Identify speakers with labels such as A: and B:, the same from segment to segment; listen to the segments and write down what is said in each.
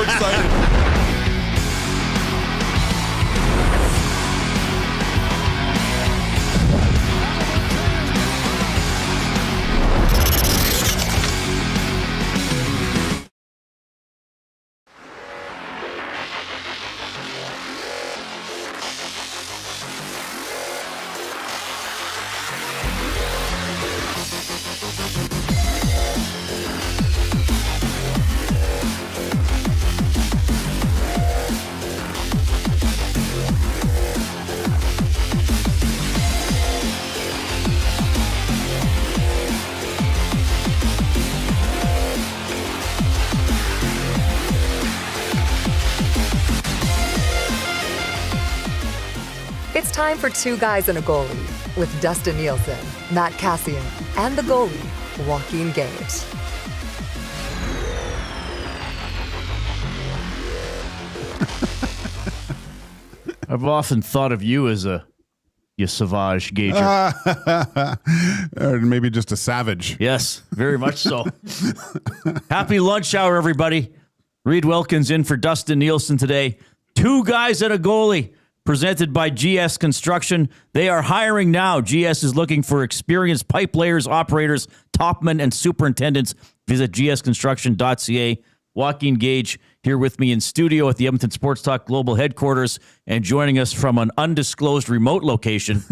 A: so excited.
B: It's time for Two Guys and a Goalie with Dustin Nielson, Matt Kassian, and the goalie, Joaquin Gage.
C: I've often thought of you as you savage Gager.
D: Or maybe just a savage.
C: Yes, very much so. Happy lunch hour, everybody. Reed Wilkins in for Dustin Nielson today. Two Guys and a Goalie. Presented by GS Construction. They are hiring now. GS is looking for experienced pipe layers, operators, topmen, and superintendents. Visit gsconstruction.ca. Joaquin Gage here with me in studio at the Edmonton Sports Talk Global Headquarters, and joining us from an undisclosed remote location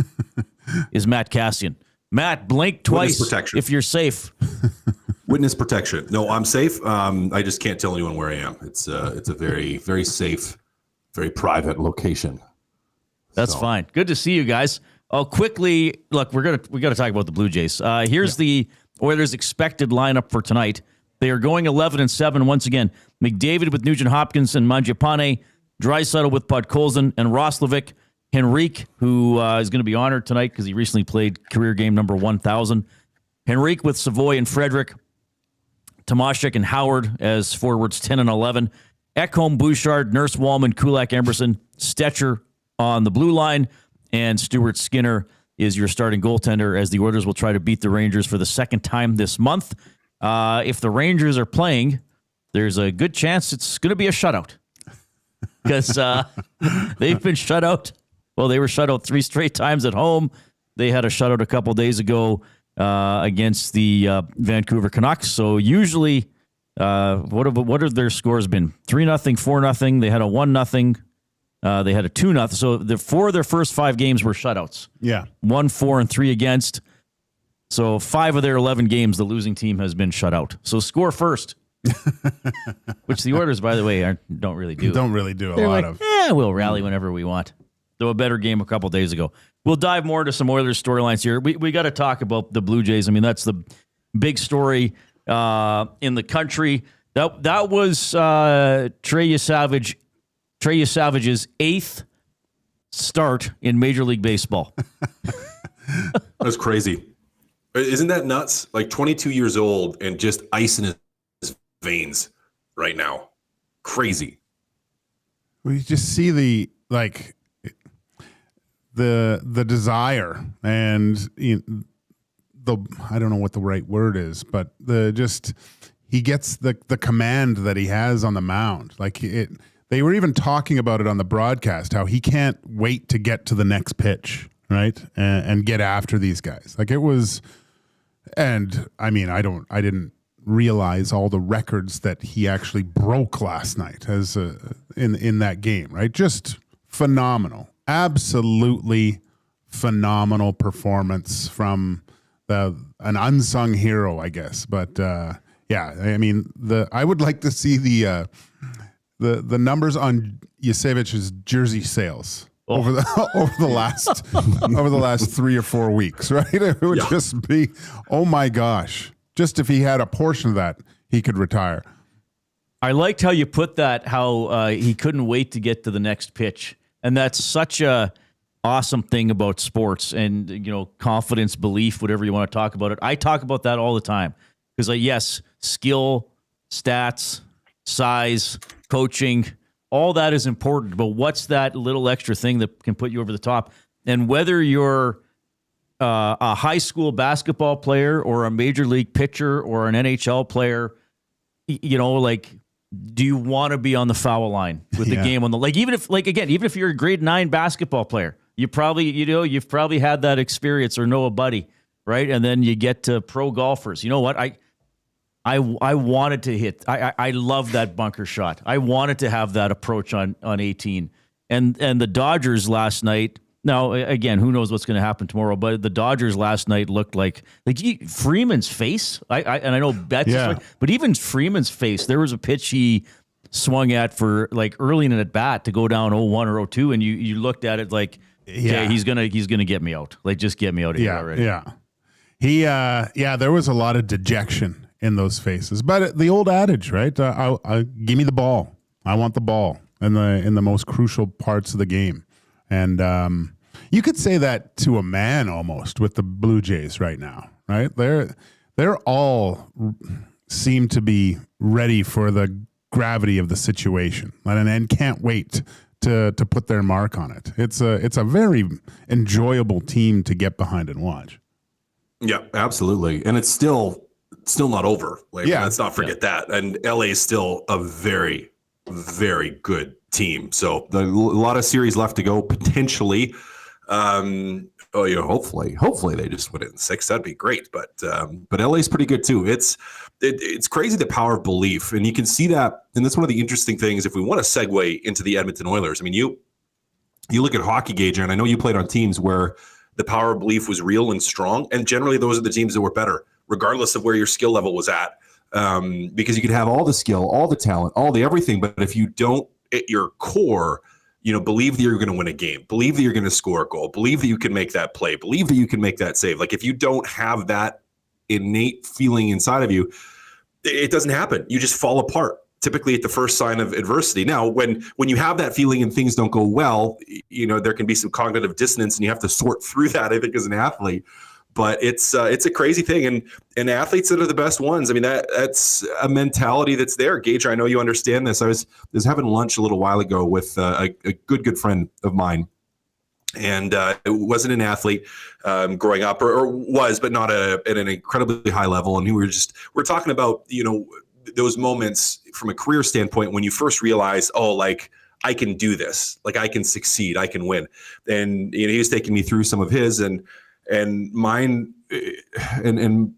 C: is Matt Kassian. Matt, blink twice if you're safe.
A: Witness protection. No, I'm safe. I just can't tell anyone where I am. It's a very, very safe, very private location.
C: That's fine. Good to see you guys. Oh, quickly, look, we got to talk about the Blue Jays. Here's the Oilers' expected lineup for tonight. They are going 11-7 once again. McDavid with Nugent Hopkins and Mangiapane, Draisaitl with Podkolzin and Roslovic, Henrique, who is going to be honored tonight because he recently played career game number 1,000. Henrique with Savoy and Frederick, Tomashek and Howard as forwards 10 and 11. Ekholm, Bouchard, Nurse, Wallman, Kulak, Emerson, Stetcher on the blue line, and Stuart Skinner is your starting goaltender as the Oilers will try to beat the Rangers for the second time this month. If the Rangers are playing, there's a good chance it's going to be a shutout because they've been shut out. Well, they were shut out 3 straight times at home. They had a shutout a couple days ago against the Vancouver Canucks. So usually, what have their scores been? 3-0, 4-0. They had a 1-0. They had a 2-0. So 4 of their first 5 games were shutouts.
D: Yeah.
C: 1, 4, and 3 against. So 5 of their 11 games, the losing team has been shut out. So score first. Which the Oilers, by the way, don't really do.
D: Don't really do a lot of.
C: We'll rally whenever we want. Though a better game a couple days ago. We'll dive more into some Oilers storylines here. We got to talk about the Blue Jays. I mean, that's the big story in the country. That was Trey Savage's 8th start in Major League Baseball.
A: That's crazy. Isn't that nuts? Like 22 years old and just ice in his veins right now. Crazy.
D: We just see the desire and I don't know what the right word is, but he gets the command that he has on the mound. They were even talking about it on the broadcast, how he can't wait to get to the next pitch, right? And get after these guys. Like it was, and I mean, I didn't realize all the records that he actually broke last night as in that game, right? Just phenomenal. Absolutely phenomenal performance from an unsung hero, I guess. But yeah, I mean, I would like to see the numbers on Yasevich's jersey sales over the last 3 or 4 weeks, right? It would just be, oh my gosh! Just if he had a portion of that, he could retire.
C: I liked how you put that. How he couldn't wait to get to the next pitch, and that's such a awesome thing about sports and confidence, belief, whatever you want to talk about it. I talk about that all the time because yes, skill, stats, size, coaching, all that is important, but what's that little extra thing that can put you over the top? And whether you're a high school basketball player or a major league pitcher or an NHL player, do you want to be on the foul line with the game on the, like, even if you're a grade 9 basketball player, you've probably had that experience or know a buddy, right? And then you get to pro golfers. You know what? I wanted to hit. I love that bunker shot. I wanted to have that approach on 18. And the Dodgers last night. Now, again, who knows what's going to happen tomorrow? But the Dodgers last night looked like Freeman's face. And I know Betts, but even Freeman's face. There was a pitch he swung at for like early in an at bat to go down 0-1 or 0-2, and you looked at it like, okay, he's gonna get me out. Like, just get me out of here already.
D: Yeah. There was a lot of dejection in those faces, but the old adage, right? Give me the ball. I want the ball in the most crucial parts of the game. And you could say that to a man almost with the Blue Jays right now, right? They're all seem to be ready for the gravity of the situation and can't wait to put their mark on it. It's a very enjoyable team to get behind and watch.
A: Yeah, absolutely. And it's still not over. Like, let's not forget that. And LA is still a very, very good team. So a lot of series left to go potentially. Hopefully they just win it in 6. That'd be great. But LA is pretty good too. It's crazy, the power of belief, and you can see that. And that's one of the interesting things. If we want to segue into the Edmonton Oilers, I mean, you look at Hockey Gage, and I know you played on teams where the power of belief was real and strong, and generally those are the teams that were better, regardless of where your skill level was at. Because you could have all the skill, all the talent, all the everything, but if you don't at your core, believe that you're going to win a game, believe that you're going to score a goal, believe that you can make that play, believe that you can make that save. Like, if you don't have that innate feeling inside of you, it doesn't happen. You just fall apart, typically at the first sign of adversity. Now, when you have that feeling and things don't go well, there can be some cognitive dissonance, and you have to sort through that, I think, as an athlete. But it's a crazy thing, and athletes that are the best ones. I mean, that's a mentality that's there. Gage, I know you understand this. I was having lunch a little while ago with a good friend of mine, and it wasn't an athlete growing up, or was, but not at an incredibly high level. And we're talking about those moments from a career standpoint when you first realize, I can do this, like I can succeed, I can win. And he was taking me through some of his and mine, and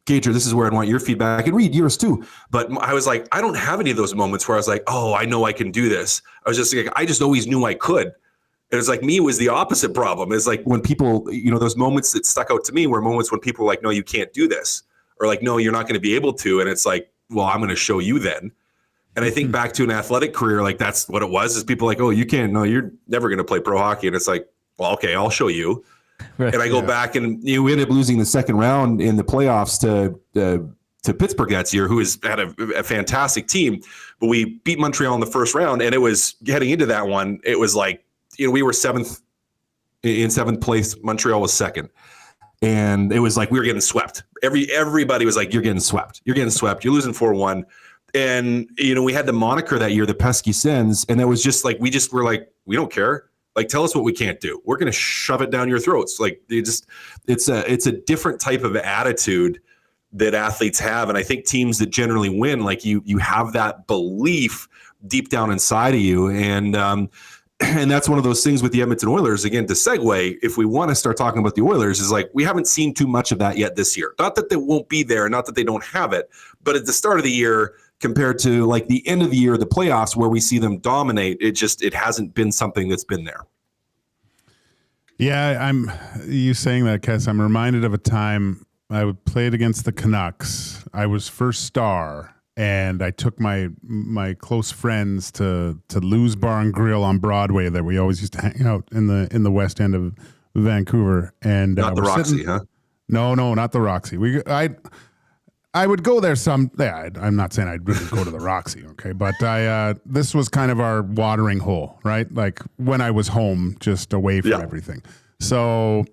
A: Gager, this is where I want your feedback, and Reed, yours too. But I was like, I don't have any of those moments where I was like, oh, I know I can do this. I was just like, I just always knew I could. And it's like, me was the opposite problem. It's like when people, those moments that stuck out to me were moments when people were like, no, you can't do this. Or like, no, you're not going to be able to. And it's like, well, I'm going to show you then. And I think back to an athletic career, like that's what it was, is people like, oh, you can't, no, you're never going to play pro hockey. And it's like, well, okay, I'll show you. Right, and I go back, and we ended up losing the second round in the playoffs to Pittsburgh that year, who had a fantastic team. But we beat Montreal in the first round, and it was heading into that one. It was like, we were seventh place. Montreal was second, and it was like we were getting swept. Everybody was like, "You're getting swept. You're getting swept. You're losing 4-1." And we had the moniker that year, the Pesky Sens, and that was just like we were like, we don't care. Like, tell us what we can't do. We're going to shove it down your throats. Like, it's a different type of attitude that athletes have. And I think teams that generally win, like you have that belief deep down inside of you. And that's one of those things with the Edmonton Oilers. Again, to segue, if we want to start talking about the Oilers, is like, we haven't seen too much of that yet this year. Not that they won't be there, not that they don't have it, but at the start of the year, compared to like the end of the year, the playoffs, where we see them dominate, it hasn't been something that's been there.
D: Yeah, you saying that, Cass, I'm reminded of a time I played against the Canucks. I was first star, and I took my close friends to Lou's Bar and Grill on Broadway that we always used to hang out in the west end of Vancouver. And
A: not the Roxy, huh?
D: No, not the Roxy. I would go there I'm not saying I'd really go to the Roxy, okay? But this was kind of our watering hole, right? Like when I was home, just away from everything. So,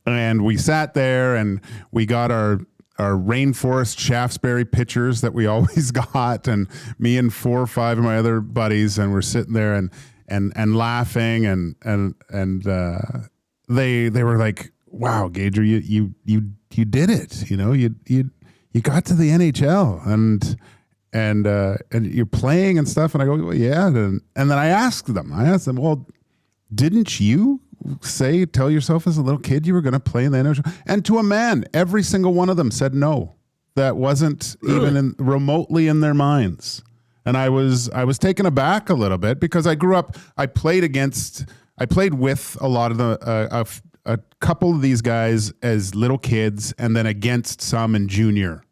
D: and we sat there and we got our Rainforest Shaftesbury pitchers that we always got, and me and 4 or 5 of my other buddies, and we're sitting there and laughing and they were like, wow, Gager, you did it. You got to the NHL, and you're playing and stuff. And I go, well, yeah. And then I asked them, well, didn't you tell yourself as a little kid you were going to play in the NHL? And to a man, every single one of them said no. That wasn't even remotely in their minds. And I was taken aback a little bit because I grew up. I played with a lot of a couple of these guys as little kids, and then against some in junior,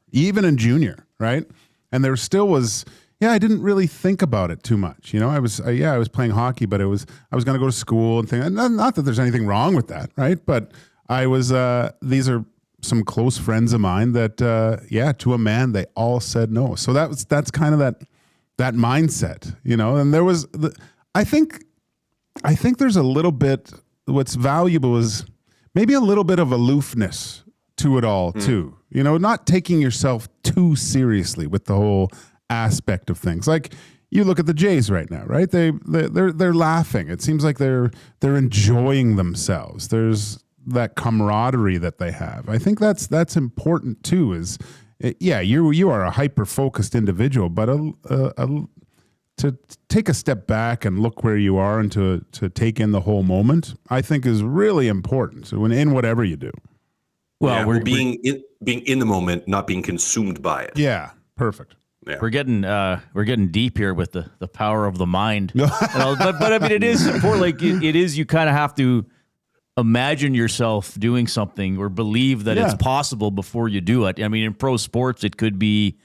D: right? And there still was. Yeah, I didn't really think about it too much. I was playing hockey, but I was going to go to school and things. Not that there's anything wrong with that, right? But I was. These are some close friends of mine that, to a man, they all said no. So that's kind of that mindset, And there was, I think there's a little bit. What's valuable is maybe a little bit of aloofness to it all too. Not taking yourself too seriously with the whole aspect of things. Like you look at the Jays right now, right? They're laughing. It seems like they're enjoying themselves. There's that camaraderie that they have. I think that's important too. You are a hyper focused individual, but to take a step back and look where you are and to take in the whole moment, I think is really important. So in whatever you do.
A: Well, we're being in the moment, not being consumed by it.
D: Yeah, perfect.
C: Yeah. We're getting deep here with the power of the mind. but I mean, it is important. Like it is, you kind of have to imagine yourself doing something or believe that it's possible before you do it. I mean, in pro sports, it could be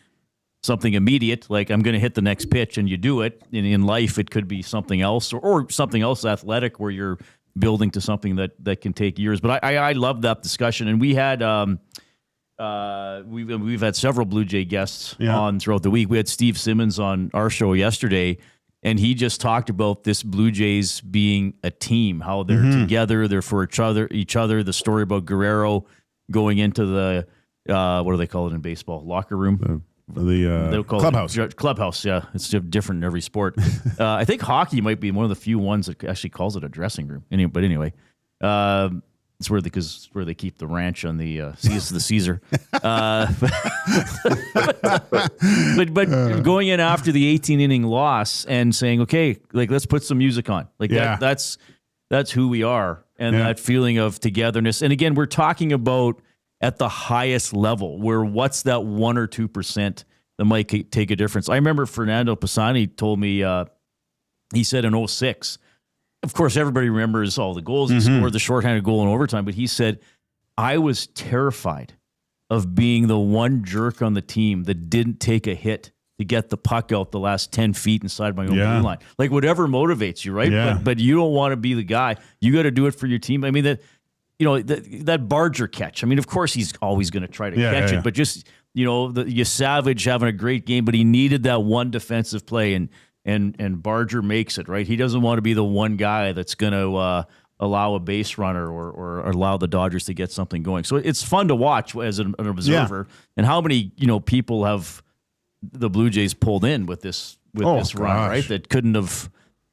C: something immediate, like I'm going to hit the next pitch and you do it. In life, it could be something else or something else athletic where you're building to something that can take years. But I love that discussion. And we had we've had several Blue Jay guests on throughout the week. We had Steve Simmons on our show yesterday, and he just talked about this Blue Jays being a team, how they're together, they're for each other. The story about Guerrero going into the what do they call it in baseball? Locker room.
D: The clubhouse.
C: Clubhouse, yeah. It's different in every sport. I think hockey might be one of the few ones that actually calls it a dressing room. But anyway, it's where they keep the ranch on the Caesar. But going in after the 18-inning loss and saying, okay, like let's put some music on. Like that's who we are, and that feeling of togetherness. And again, we're talking about at the highest level, where what's that 1 or 2% that might take a difference. I remember Fernando Pisani told me, he said in 2006, of course, everybody remembers all the goals he scored, the shorthanded goal in overtime, but he said, I was terrified of being the one jerk on the team that didn't take a hit to get the puck out the last 10 feet inside my own blue line. Like whatever motivates you, right?
D: Yeah.
C: But you don't want to be the guy. You got to do it for your team. I mean, that Barger catch. I mean, of course, he's always going to try to catch it, but just, Savage having a great game, but he needed that one defensive play, and Barger makes it, right? He doesn't want to be the one guy that's going to allow a base runner or allow the Dodgers to get something going. So it's fun to watch as an observer, and how many, people have the Blue Jays pulled in with this run, right? That couldn't have.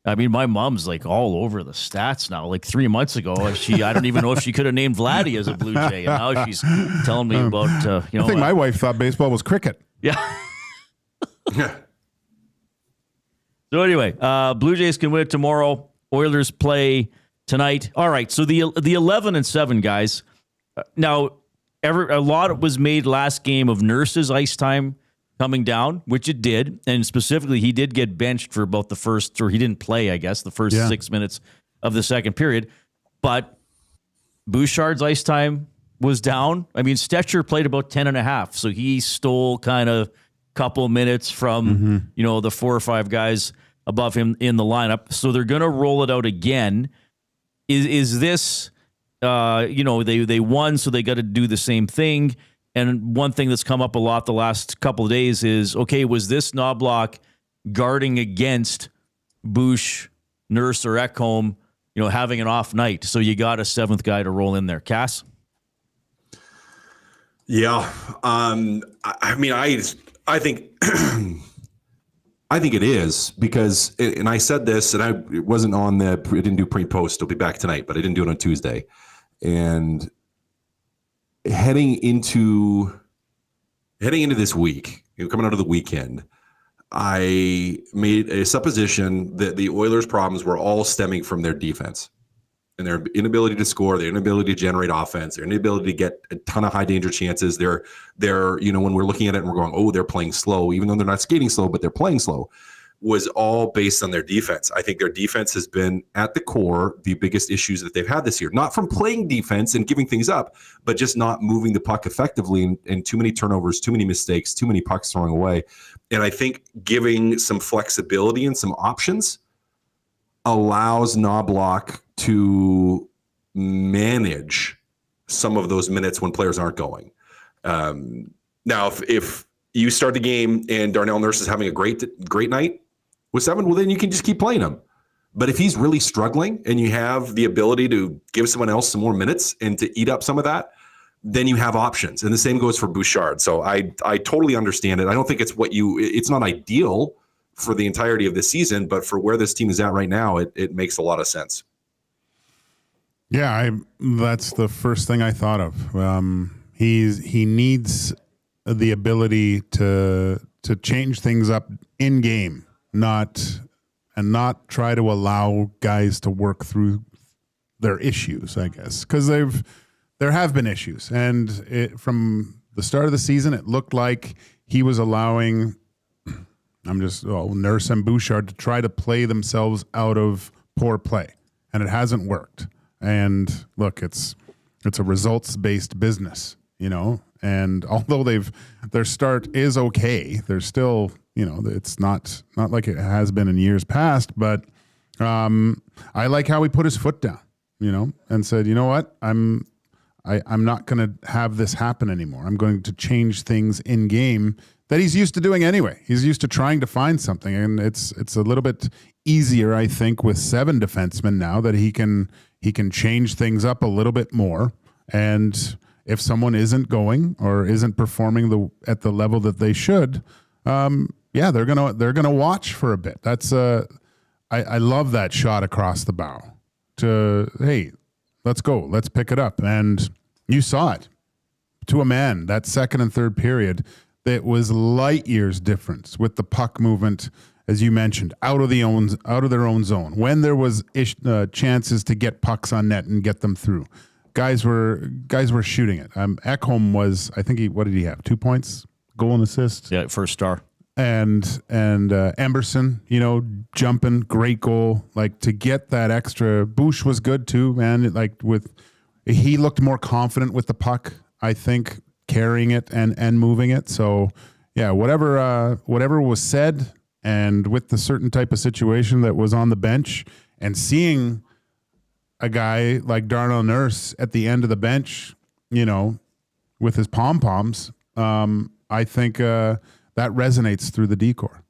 C: I mean, my mom's like all over the stats now. Like 3 months ago, I don't even know if she could have named Vladdy as a Blue Jay, and now she's telling me about. I
D: think my wife thought baseball was cricket.
C: Yeah. So anyway, Blue Jays can win it tomorrow. Oilers play tonight. All right. So the 11-7 guys. Now, a lot was made last game of Nurse's ice time coming down, which it did, and specifically he did get benched for about the first, or he didn't play, I guess, the first 6 minutes of the second period. But Bouchard's ice time was down. I mean, Stetcher played about 10.5, so he stole kind of a couple minutes from the 4 or 5 guys above him in the lineup. So they're going to roll it out again. Is this, they won, so they got to do the same thing. And one thing that's come up a lot the last couple of days is, okay, was this Knobloch guarding against Bush, Nurse, or Ekholm, having an off night? So you got a 7th guy to roll in there. Cass?
A: Yeah. I mean, I think I think it is because, and I said this, and it wasn't on I didn't do pre-post. It'll be back tonight, but I didn't do it on Tuesday. And heading into this week, coming out of the weekend, I made a supposition that the Oilers' problems were all stemming from their defense and their inability to score, their inability to generate offense, their inability to get a ton of high danger chances. They're when we're looking at it and we're going, oh, they're playing slow, even though they're not skating slow, but they're playing slow, was all based on their defense. I think their defense has been at the core the biggest issues that they've had this year, not from playing defense and giving things up, but just not moving the puck effectively and too many turnovers, too many mistakes, too many pucks throwing away. And I think giving some flexibility and some options allows Knobloch to manage some of those minutes when players aren't going. Now, if you start the game and Darnell Nurse is having a great night with 7, well, then you can just keep playing him. But if he's really struggling and you have the ability to give someone else some more minutes and to eat up some of that, then you have options. And the same goes for Bouchard. So I totally understand it. I don't think it's not ideal for the entirety of the season, but for where this team is at right now, it makes a lot of sense.
D: Yeah, that's the first thing I thought of. He needs the ability to change things up in game, not try to allow guys to work through their issues, I guess, because there have been issues, and from the start of the season, it looked like he was allowing Nurse and Bouchard to try to play themselves out of poor play, and it hasn't worked. And look, it's a results-based business, and although their start is okay, they're still, it's not like it has been in years past, but I like how he put his foot down, and said, you know what, I'm not going to have this happen anymore. I'm going to change things in game that he's used to doing anyway. He's used to trying to find something, and it's a little bit easier, I think, with 7 defensemen now that he can change things up a little bit more. And if someone isn't going or isn't performing at the level that they should, they're gonna watch for a bit. That's I love that shot across the bow. Hey, let's go, let's pick it up, and you saw it to a man. That second and third period, it was light years difference with the puck movement, as you mentioned, out of their own zone. When there was chances to get pucks on net and get them through, guys were shooting it. Ekholm was, I think what did he have? 2 points, goal and assist.
C: Yeah, first star.
D: And Emerson, jumping, great goal. Like, to get that extra. Bouch was good too, man. He looked more confident with the puck, I think, carrying it and moving it. So yeah, whatever was said, and with the certain type of situation that was on the bench, and seeing a guy like Darnell Nurse at the end of the bench, with his pom-poms, I think that resonates through the decor.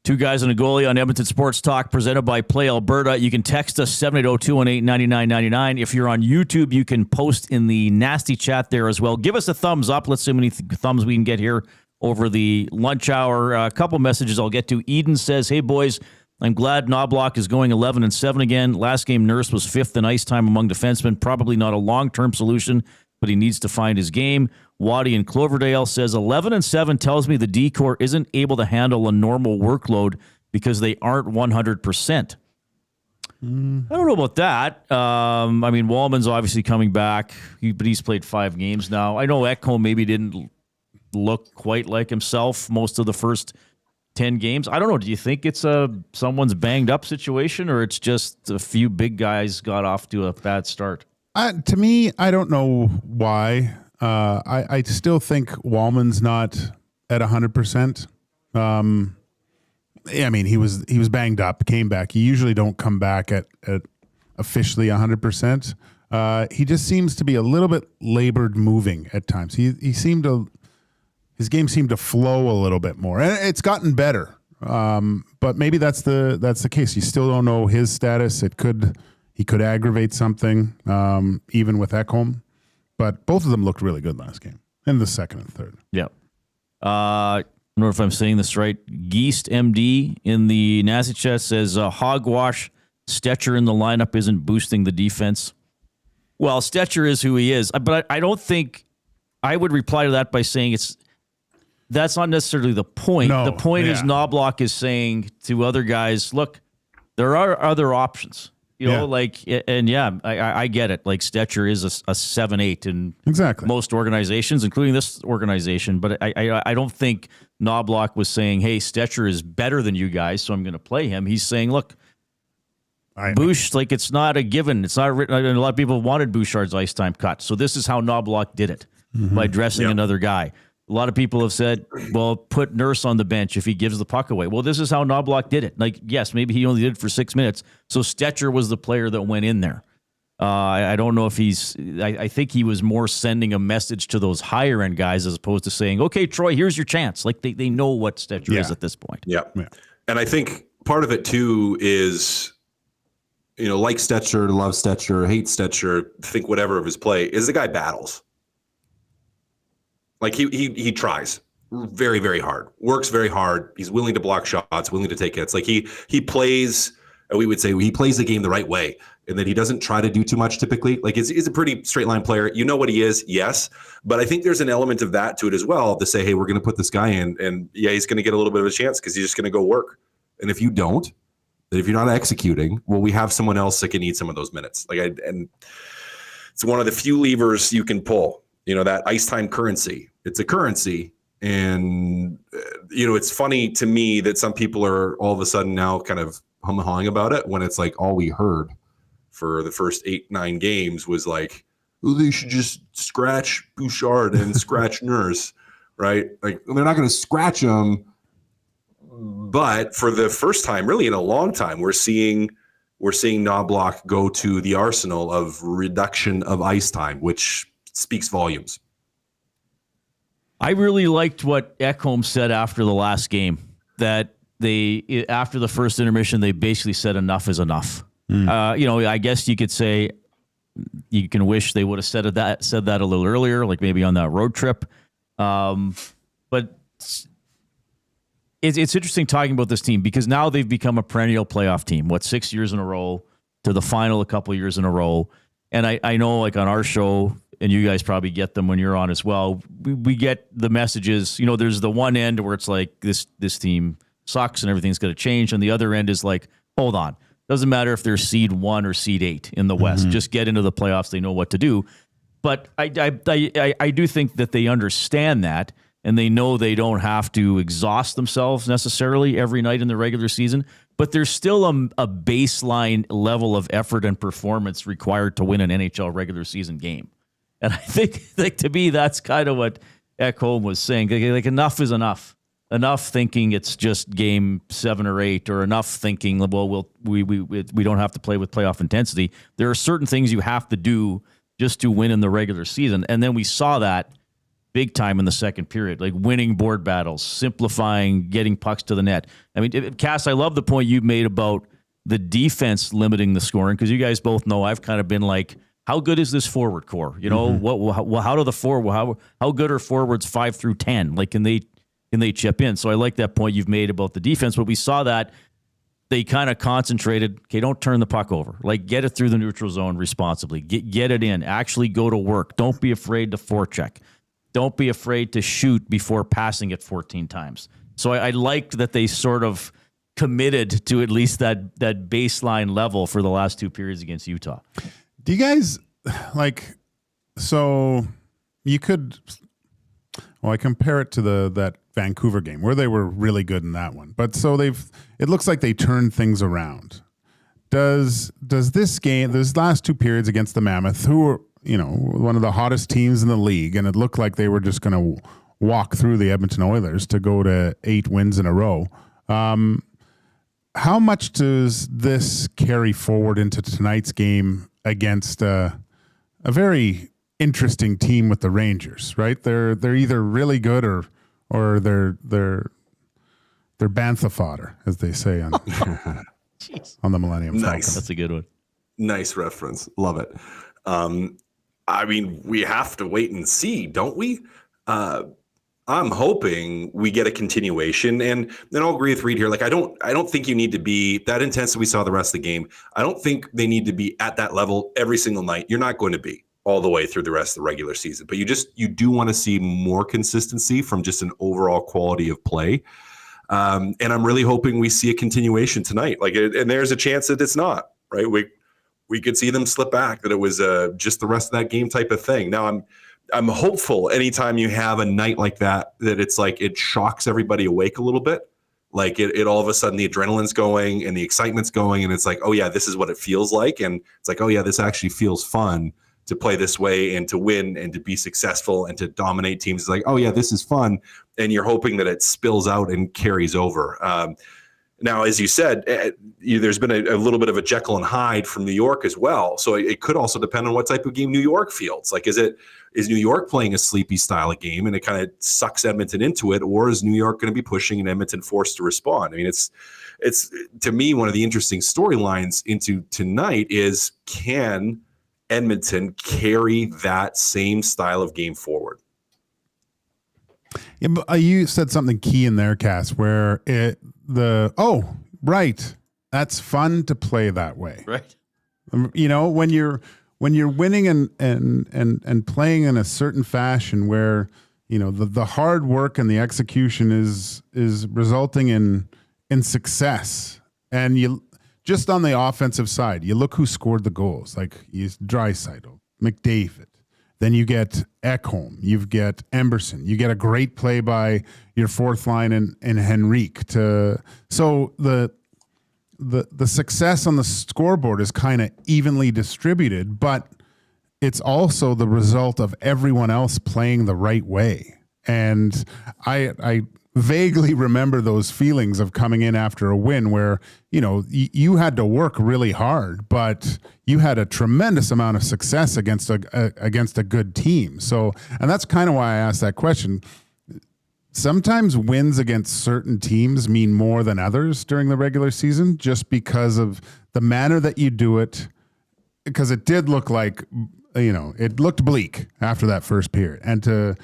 C: 2 Guys and a Goalie on Edmonton Sports Talk, presented by Play Alberta. You can text us 780-218-9999. If you're on YouTube, you can post in the nasty chat there as well. Give us a thumbs up. Let's see how many thumbs we can get here over the lunch hour. A couple messages I'll get to. Eden says, hey, boys, I'm glad Knobloch is going 11-7 again. Last game, Nurse was 5th in ice time among defensemen. Probably not a long-term solution, but he needs to find his game. Waddy in Cloverdale says 11-7 tells me the D-Corps isn't able to handle a normal workload because they aren't 100%. I don't know about that. Wallman's obviously coming back, but he's played 5 games now. I know Ekholm maybe didn't look quite like himself most of the first 10 games. I don't know. Do you think it's someone's banged up situation, or it's just a few big guys got off to a bad start?
D: To me, I don't know why. I still think Wallman's not at 100%. He was banged up, came back. You usually don't come back at officially 100%. He just seems to be a little bit labored moving at times. His game seemed to flow a little bit more, and it's gotten better. But maybe that's the case. You still don't know his status. He could aggravate something, even with Ekholm. But both of them looked really good last game, in the second and third.
C: Yeah. I don't know if I'm saying this right. Geist MD in the Nazi chat says, hogwash, Stetcher in the lineup isn't boosting the defense. Well, Stetcher is who he is. But I don't think I would reply to that by saying That's not necessarily the point.
D: No,
C: the point is
D: yeah.
C: Knobloch is saying to other guys, look, there are other options. You know, I get it. Like Stetcher is a 7-8 in
D: Exactly.
C: most organizations, including this organization. But I don't think Knobloch was saying, hey, Stetcher is better than you guys, so I'm going to play him. He's saying, look, Bouch, like it's not a given. It's not written. A lot of people wanted Bouchard's ice time cut. So this is how Knobloch did it, by dressing another guy. A lot of people have said, well, put Nurse on the bench if he gives the puck away. Well, this is how Knobloch did it. Like, yes, maybe he only did it for 6 minutes. So Stetcher was the player that went in there. I don't know if I think he was more sending a message to those higher end guys as opposed to saying, okay, Troy, here's your chance. Like they know what Stetcher is at this point.
A: Yeah. And I think part of it too is, like Stetcher, love Stetcher, hate Stetcher, think whatever of his play, is the guy battles. Like he tries very, very hard, works very hard. He's willing to block shots, willing to take hits. Like he plays, we would say he plays the game the right way, and that he doesn't try to do too much typically. Like he's a pretty straight line player. You know what he is, yes. But I think there's an element of that to it as well, to say, hey, we're going to put this guy in, and he's going to get a little bit of a chance because he's just going to go work. And if you don't, then if you're not executing, well, we have someone else that can need some of those minutes. And it's one of the few levers you can pull. That ice time currency. It's a currency. And, it's funny to me that some people are all of a sudden now kind of hum-hawing about it when it's like all we heard for the first 8-9 games was like, oh, they should just scratch Bouchard and scratch Nurse, right? Like they're not going to scratch them. But for the first time, really in a long time, we're seeing Knobloch go to the arsenal of reduction of ice time, which speaks volumes.
C: I really liked what Ekholm said after the last game, that after the first intermission, they basically said enough is enough. I guess you could say you can wish they would have said that a little earlier, like maybe on that road trip. But it's interesting talking about this team because now they've become a perennial playoff team. 6 years in a row, to the final a couple years in a row. And I know, like on our show, and you guys probably get them when you're on as well, we get the messages. There's the one end where it's like this team sucks and everything's going to change, and the other end is like, hold on, doesn't matter if they're seed 1 or seed 8 in the West, just get into the playoffs. They know what to do. But I do think that they understand that, and they know they don't have to exhaust themselves necessarily every night in the regular season. But there's still a baseline level of effort and performance required to win an NHL regular season game. And I think to me, that's kind of what Ekholm was saying. Like enough is enough. Enough thinking it's just game 7 or 8, or enough thinking, well, we don't have to play with playoff intensity. There are certain things you have to do just to win in the regular season. And then we saw that big time in the second period, like winning board battles, simplifying, getting pucks to the net. I mean, Cass, I love the point you made about the defense limiting the scoring, because you guys both know I've kind of been like, how good is this forward core? How do the forward? How good are forwards 5 through 10? Like, can they chip in? So I like that point you've made about the defense. But we saw that they kind of concentrated. Okay, don't turn the puck over. Like, get it through the neutral zone responsibly. Get it in. Actually go to work. Don't be afraid to forecheck. Don't be afraid to shoot before passing it 14 times. So I liked that they sort of committed to at least that baseline level for the last 2 periods against Utah.
D: Do you guys so you could, I compare it to that Vancouver game where they were really good in that one. But so it looks like they turned things around. Does this game, those last 2 periods against the Mammoth, who were, one of the hottest teams in the league, and it looked like they were just going to walk through the Edmonton Oilers to go to 8 wins in a row. How much does this carry forward into tonight's game against a very interesting team with the Rangers? Right, they're either really good or they're bantha fodder, as they say on the Millennium Falcon.
A: Nice,
C: that's a good one.
A: Nice reference, love it. I mean, we have to wait and see, don't we? I'm hoping we get a continuation, and then I'll agree with Reed here. Like, I don't think you need to be that intense that we saw the rest of the game. I don't think they need to be at that level every single night. You're not going to be. all the way through the rest of the regular season. But you do want to see more consistency from just an overall quality of play. And I'm really hoping we see a continuation tonight. And there's a chance that it's not, right? We could see them slip back, that it was just the rest of that game type of thing. Now I'm hopeful anytime you have a night like that it's like it shocks everybody awake a little bit. Like it all of a sudden the adrenaline's going and the excitement's going, and it's like, oh yeah, this is what it feels like. And it's like, oh yeah, this actually feels fun to play this way and to win and to be successful and to dominate teams. It's like, oh yeah, this is fun. And you're hoping that it spills out and carries over. Now, as you said, there's been a little bit of a Jekyll and Hyde from New York as well. So it could also depend on what type of game New York fields. Like, is New York playing a sleepy style of game and it kind of sucks Edmonton into it, or is New York going to be pushing and Edmonton forced to respond? I mean, it's to me, one of the interesting storylines into tonight is, can Edmonton carry that same style of game forward?
D: Yeah, but you said something key in there, Cass, where right, that's fun to play that way.
C: Right.
D: You know, when you're winning and playing in a certain fashion where, you know, the hard work and the execution is resulting in success. And you just on the offensive side, you look who scored the goals, like Draisaitl, McDavid. Then you get Ekholm, you get Emberson, you get a great play by your fourth line in Henrique. So the success on the scoreboard is kind of evenly distributed, but it's also the result of everyone else playing the right way. And I vaguely remember those feelings of coming in after a win where, you know, you had to work really hard, but you had a tremendous amount of success against a good team. So, and that's kind of why I asked that question. Sometimes wins against certain teams mean more than others during the regular season, just because of the manner that you do it, because it did look like, you know, it looked bleak after that first period. And to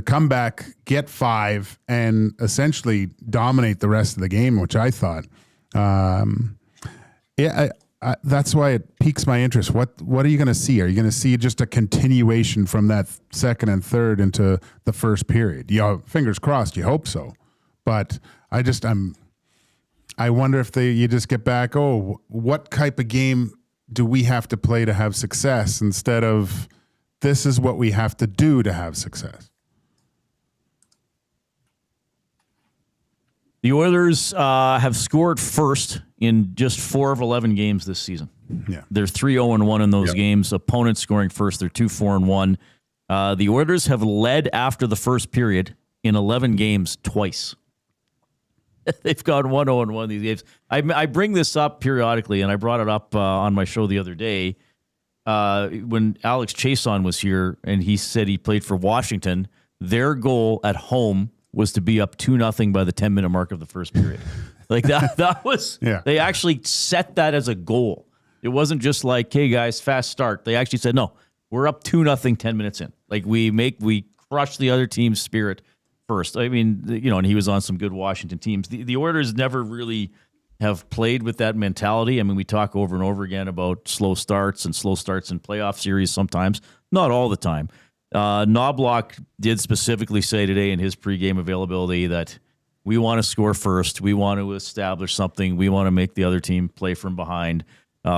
D: come back, get 5, and essentially dominate the rest of the game, which I thought, that's why it piques my interest. What are you going to see? Are you going to see just a continuation from that second and third into the first period? Fingers crossed, you hope so. But I wonder if you just get back, what type of game do we have to play to have success, instead of this is what we have to do to have success.
C: The Oilers have scored first in just 4 of 11 games this season.
D: Yeah,
C: they're 3-0-1 in those games. Opponents scoring first, they're 2-4-1. The Oilers have led after the first period in 11 games twice. They've gone 1-0-1 these games. I bring this up periodically, and I brought it up on my show the other day when Alex Chason was here, and he said he played for Washington. Their goal at home was to be up 2-0 by the 10-minute mark of the first period. Like that was, They actually set that as a goal. It wasn't just like, hey guys, fast start. They actually said, no, we're up 2-0 10 minutes in. Like we crush the other team's spirit first. I mean, you know, and he was on some good Washington teams. The Oilers never really have played with that mentality. I mean, we talk over and over again about slow starts in playoff series sometimes, not all the time. Knobloch did specifically say today in his pregame availability that we want to score first. We want to establish something. We want to make the other team play from behind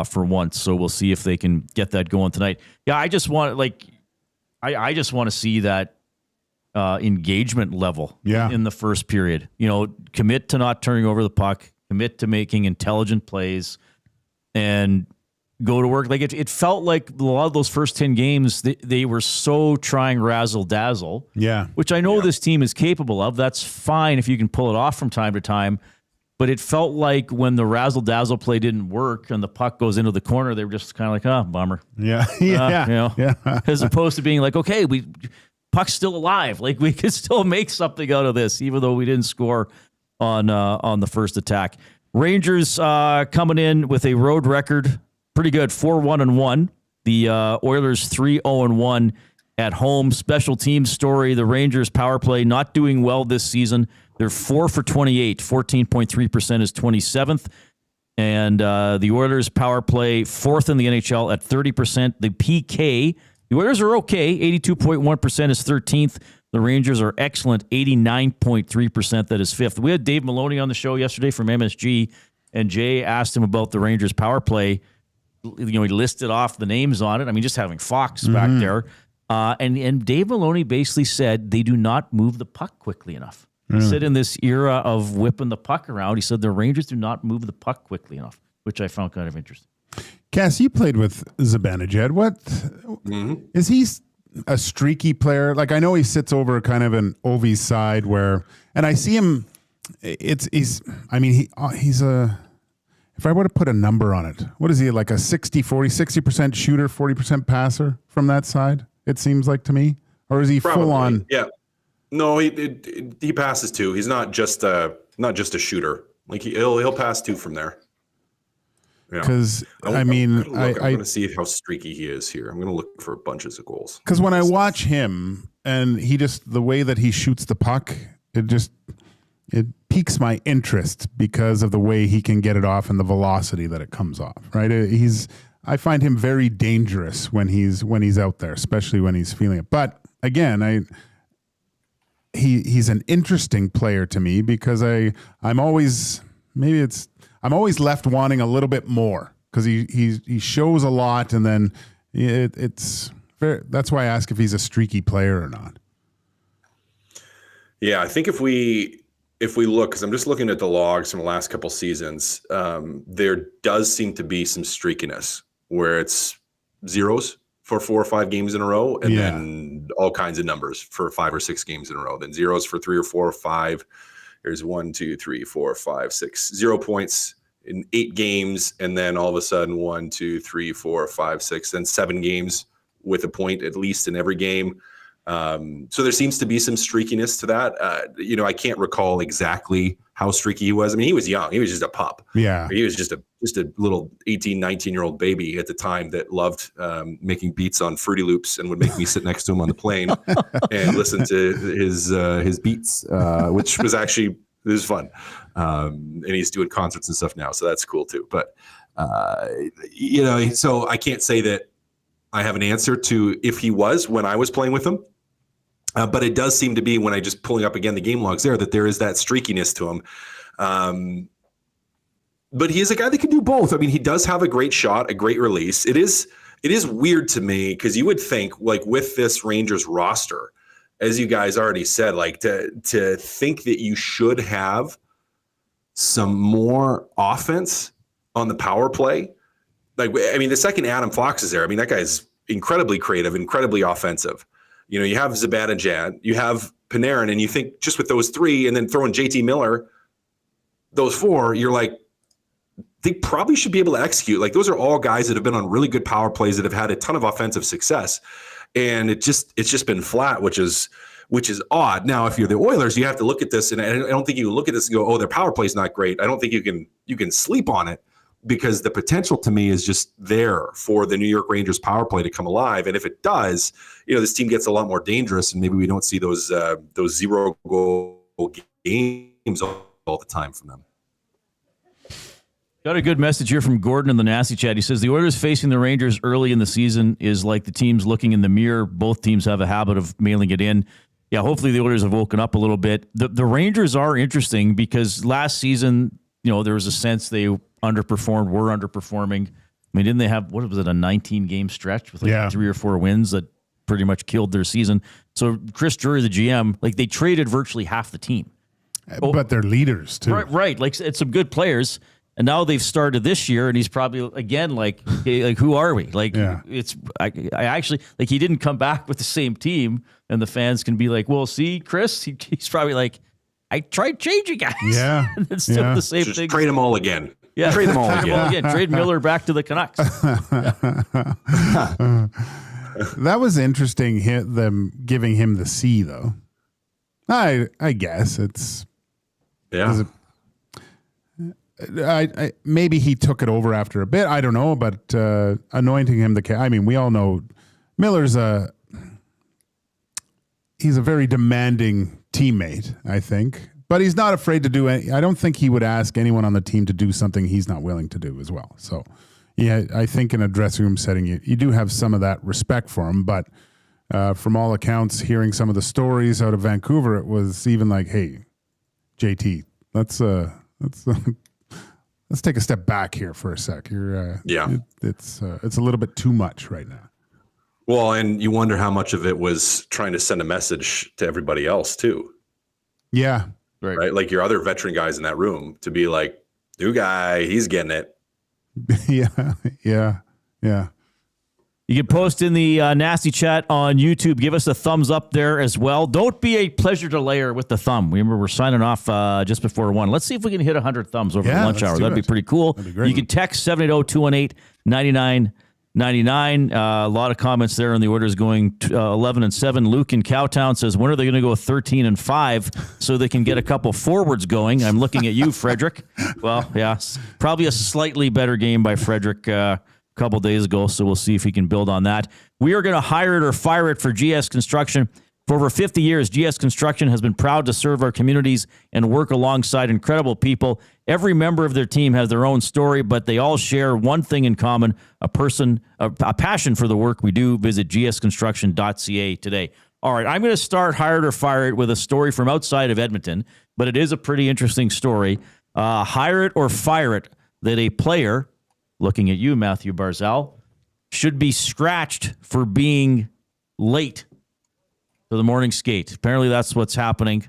C: for once. So we'll see if they can get that going tonight. Yeah, I just want I just want to see that engagement level in the first period. You know, commit to not turning over the puck, commit to making intelligent plays, and go to work. Like it felt like a lot of those first 10 games, they were so trying razzle dazzle. Yeah. Which I know this team is capable of. That's fine if you can pull it off from time to time. But it felt like when the razzle dazzle play didn't work and the puck goes into the corner, they were just kind of like, bummer. Yeah. You know, as opposed to being like, okay, puck's still alive. Like we could still make something out of this, even though we didn't score on the first attack. Rangers coming in with a road record. Pretty good, 4-1-1. The Oilers 3-0-1 at home. Special teams story, the Rangers power play not doing well this season. They're 4 for 28, 14.3% is 27th. And the Oilers power play 4th in the NHL at 30%. The PK, The Oilers are okay. 82.1% is 13th. The Rangers are excellent. 89.3%. That is 5th. We had Dave Maloney on the show yesterday from MSG, and Jay asked him about the Rangers power play. He listed off the names on it. I mean, just having Fox back there. And Dave Maloney basically said they do not move the puck quickly enough. He said in this era of whipping the puck around, he said the Rangers do not move the puck quickly enough, which I found kind of interesting.
D: Cass, you played with Zibanejad. What is he a streaky player? Like, I know he sits over kind of an Ovi's side and I see him. He's a. If I were to put a number on it, what is he, like a 60-40, 60% shooter, 40% passer from that side? It seems like to me, or is he full on?
A: Yeah, no, he passes too. He's not just a shooter. Like he'll pass too from there.
D: Because
A: I'm going to see how streaky he is here. I'm going to look for bunches of goals.
D: Because when I watch him and the way that he shoots the puck, it piques my interest because of the way he can get it off and the velocity that it comes off. Right? I find him very dangerous when he's out there, especially when he's feeling it. But again, he's an interesting player to me because I'm always left wanting a little bit more because he shows a lot, and then it's very, that's why I ask if he's a streaky player or not.
A: Yeah, I think if we look, because I'm just looking at the logs from the last couple seasons, there does seem to be some streakiness where it's zeros for 4 or 5 games in a row, and then all kinds of numbers for 5 or 6 games in a row. Then zeros for 3 or 4 or 5. There's 1, 2, 3, 4, 5, 6, 0 points in 8 games, and then all of a sudden 1, 2, 3, 4, 5, 6, then 7 games with a point at least in every game. So there seems to be some streakiness to that. I can't recall exactly how streaky he was. I mean, he was young. He was just a pup.
D: Yeah.
A: He was just a little 18, 19-year-old baby at the time that loved making beats on Fruity Loops and would make me sit next to him on the plane and listen to his beats, which was actually, it was fun. And he's doing concerts and stuff now, so that's cool too. But, so I can't say that I have an answer to if he was when I was playing with him. But it does seem to be, when I just pulling up again the game logs that there is that streakiness to him. But he is a guy that can do both. I mean, he does have a great shot, a great release. It is weird to me because you would think, like, with this Rangers roster, as you guys already said, like to think that you should have some more offense on the power play. Like, I mean, the second Adam Fox is there, I mean, that guy's incredibly creative, incredibly offensive. You have Zibanejad, you have Panarin, and you think just with those 3 and then throwing JT Miller, those 4, you're like, they probably should be able to execute. Like, those are all guys that have been on really good power plays that have had a ton of offensive success. And it's just been flat, which is odd. Now, if you're the Oilers, you have to look at this, and I don't think you look at this and go, oh, their power play is not great. I don't think you can sleep on it, because the potential to me is just there for the New York Rangers power play to come alive. And if it does, this team gets a lot more dangerous, and maybe we don't see those 0 goal games all the time from them.
C: Got a good message here from Gordon in the Nasty Chat. He says the Oilers facing the Rangers early in the season is like the teams looking in the mirror. Both teams have a habit of mailing it in. Yeah, hopefully the Oilers have woken up a little bit. The Rangers are interesting because last season, there was a sense they were underperforming. I mean, didn't they have, what was it, a 19-game stretch with 3 or 4 wins that pretty much killed their season? So Chris Drury, the GM, like, they traded virtually half the team.
D: But they're leaders, too.
C: Right. Like, it's some good players. And now they've started this year, and he's probably, again, like who are we? Like, I actually, like, he didn't come back with the same team, and the fans can be like, well, see, Chris, he's probably like, I tried changing guys.
D: Yeah.
C: And it's still the same thing.
A: Trade them all again.
C: Yeah.
A: Trade them all again.
C: Trade Miller back to the Canucks.
D: That was interesting, them giving him the C, though. I guess it's...
A: Yeah.
D: Maybe he took it over after a bit. I don't know, but anointing him I mean, we all know Miller's he's a very demanding teammate, I think, but he's not afraid to do any. I don't think he would ask anyone on the team to do something he's not willing to do as well. So, yeah, I think in a dressing room setting, you do have some of that respect for him. But from all accounts, hearing some of the stories out of Vancouver, it was even like, hey, JT, let's take a step back here for a sec. It's a little bit too much right now.
A: Well, and you wonder how much of it was trying to send a message to everybody else too.
D: Yeah.
A: Right. Like your other veteran guys in that room to be like, new guy, he's getting it.
D: Yeah.
C: You can post in the nasty chat on YouTube. Give us a thumbs up there as well. Don't be a pleasure delayer with the thumb. Remember, we're signing off just before 1. Let's see if we can hit 100 thumbs over the lunch hour. That'd be pretty cool.
D: That'd be great.
C: You can text 780-218-9999. A lot of comments there on the Oilers going 11-7. Luke in Cowtown says, when are they going to go 13-5 so they can get a couple forwards going? I'm looking at you, Frederick. Well, yeah, probably a slightly better game by Frederick couple days ago, so we'll see if he can build on that. We are going to hire it or fire it for GS Construction. For over 50 years, GS Construction has been proud to serve our communities and work alongside incredible people. Every member of their team has their own story, but they all share one thing in common, a passion for the work we do. Visit gsconstruction.ca today. All right, I'm going to start hire it or fire it with a story from outside of Edmonton, but it is a pretty interesting story. Hire it or fire it that a player, looking at you, Matthew Barzal, should be scratched for being late to the morning skate. Apparently that's what's happening.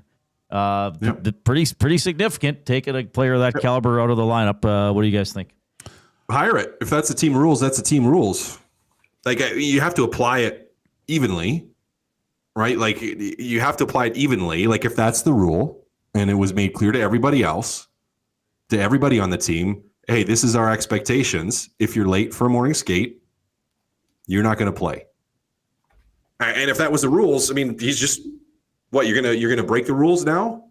C: Pretty significant, taking a player of that caliber out of the lineup. What do you guys think?
A: Hire it. If that's the team rules, that's the team rules. Like, you have to apply it evenly, right? Like, you have to apply it evenly. Like, if that's the rule and it was made clear to everybody else, to everybody on the team, hey, this is our expectations. If you're late for a morning skate, you're not going to play. And if that was the rules, I mean, he's just you're gonna break the rules now.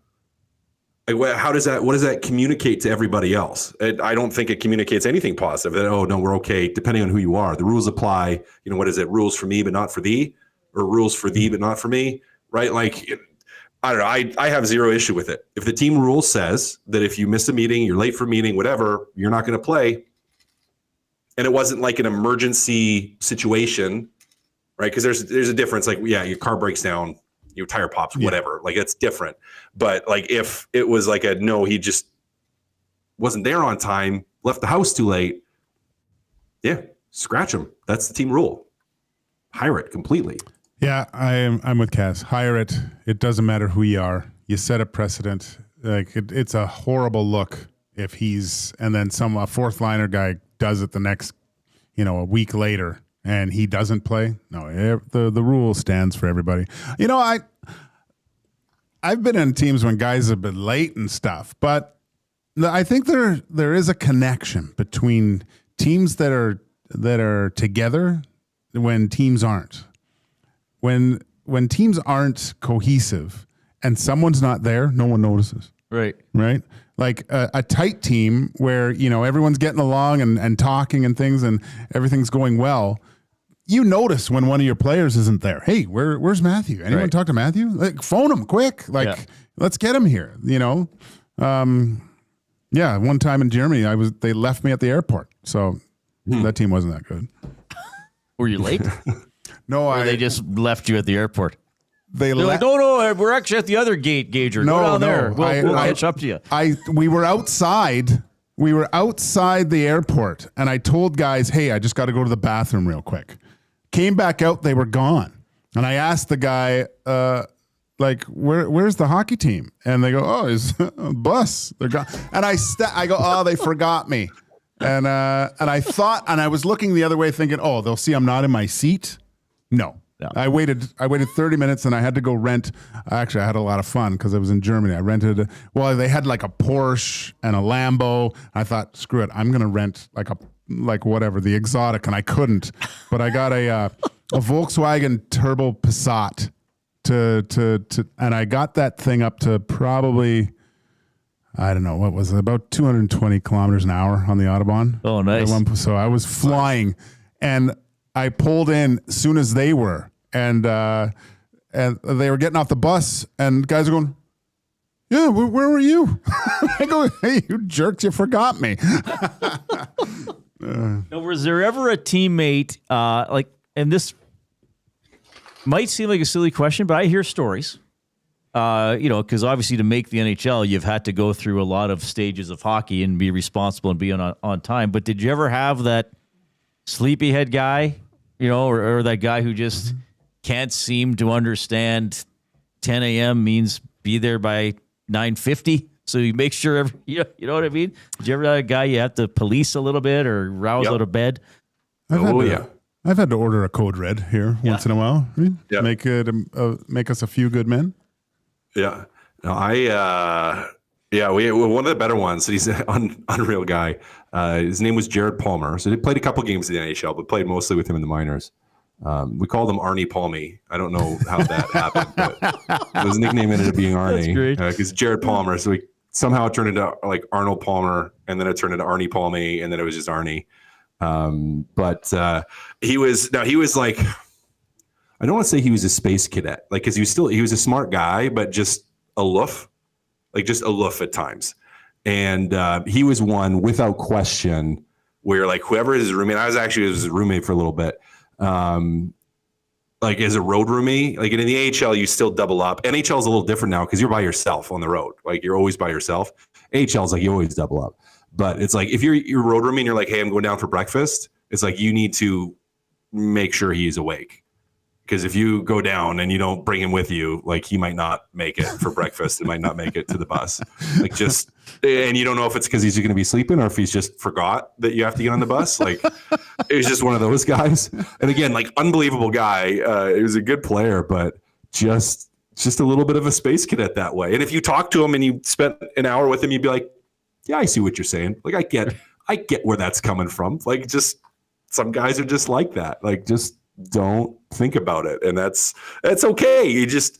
A: Like, what does that communicate to everybody else? I don't think it communicates anything positive. That, oh no, we're okay. Depending on who you are, the rules apply. You know, what is it? Rules for me, but not for thee, or rules for thee, but not for me, right? Like, I don't know. I have zero issue with it. If the team rule says that if you miss a meeting, you're late for a meeting, whatever, you're not going to play, and it wasn't like an emergency situation, right? Because there's a difference. Like, yeah, your car breaks down, your tire pops, whatever. Like, it's different. But like, if it was like he just wasn't there on time, left the house too late, yeah, scratch him. That's the team rule. Hire it completely. Yeah,
D: I'm with Cass. Hire it. It doesn't matter who you are. You set a precedent. Like, it's a horrible look if and then a fourth liner guy does it the next, a week later and he doesn't play. No, the rule stands for everybody. I've been in teams when guys have been late and stuff, but I think there is a connection between teams that are together when teams aren't. When teams aren't cohesive and someone's not there, no one notices.
C: Right.
D: Like a tight team where, everyone's getting along and talking and things and everything's going well. You notice when one of your players isn't there. Hey, where's Matthew? Anyone talk to Matthew? Like, phone him quick. Like, let's get him here. One time in Germany, they left me at the airport. So that team wasn't that good.
C: Were you late?
D: No,
C: or they just left you at the airport.
D: They're
C: like, no, we're actually at the other Gager.
D: No,
C: go down there. We'll catch up to you.
D: We were outside. We were outside the airport, and I told guys, "Hey, I just got to go to the bathroom real quick." Came back out, they were gone, and I asked the guy, "Where's the hockey team?" And they go, "Oh, it's a bus. They're gone." And I go, "Oh, they forgot me." And I thought, and I was looking the other way, thinking, "Oh, they'll see I'm not in my seat." No. I waited 30 minutes and I had to go rent. Actually, I had a lot of fun because I was in Germany. I rented, they had like a Porsche and a Lambo. I thought, screw it. I'm going to rent the exotic, and I couldn't. But I got a Volkswagen Turbo Passat and I got that thing up to probably, I don't know, what was it? About 220 kilometers an hour on the Autobahn.
C: Oh, nice.
D: So I was flying and I pulled in as soon as they were, and they were getting off the bus, and guys are going, "Yeah, where were you?" I go, "Hey, you jerks, you forgot me."
C: Now, was there ever a teammate and this might seem like a silly question, but I hear stories. Because obviously to make the NHL, you've had to go through a lot of stages of hockey and be responsible and be on time. But did you ever have that sleepyhead guy, or that guy who just can't seem to understand 10 a.m. means be there by 9:50? So you make sure, you know what I mean? Did you ever have a guy you have to police a little bit or rouse out of bed?
D: I've had to order a code red here once in a while. Make us a few good men.
A: Yeah. No, we one of the better ones. He's an unreal guy. His name was Jared Palmer. So he played a couple games in the NHL, but played mostly with him in the minors. We called him Arnie Palmy. I don't know how that happened, but his nickname ended up being Arnie because Jared Palmer. So somehow it turned into like Arnold Palmer, and then it turned into Arnie Palmy, and then it was just Arnie. But he was like, I don't want to say he was a space cadet, like, cause he was a smart guy, but just aloof at times. And, he was one without question where like whoever his roommate, I was actually his roommate for a little bit. Like as a road roomie, like in the AHL, you still double up. NHL is a little different now because you're by yourself on the road. Like you're always by yourself. AHL is like you always double up. But it's like if you're road roomie and you're like, hey, I'm going down for breakfast. It's like you need to make sure he's awake. Because if you go down and you don't bring him with you, like he might not make it for breakfast and might not make it to the bus. Like and you don't know if it's because he's going to be sleeping or if he's just forgot that you have to get on the bus. Like it was just one of those guys. And again, like unbelievable guy. He was a good player, but just a little bit of a space cadet that way. And if you talk to him and you spent an hour with him, you'd be like, yeah, I see what you're saying. Like I get where that's coming from. Like just some guys are just like that. Like just don't think about it, and that's okay. You just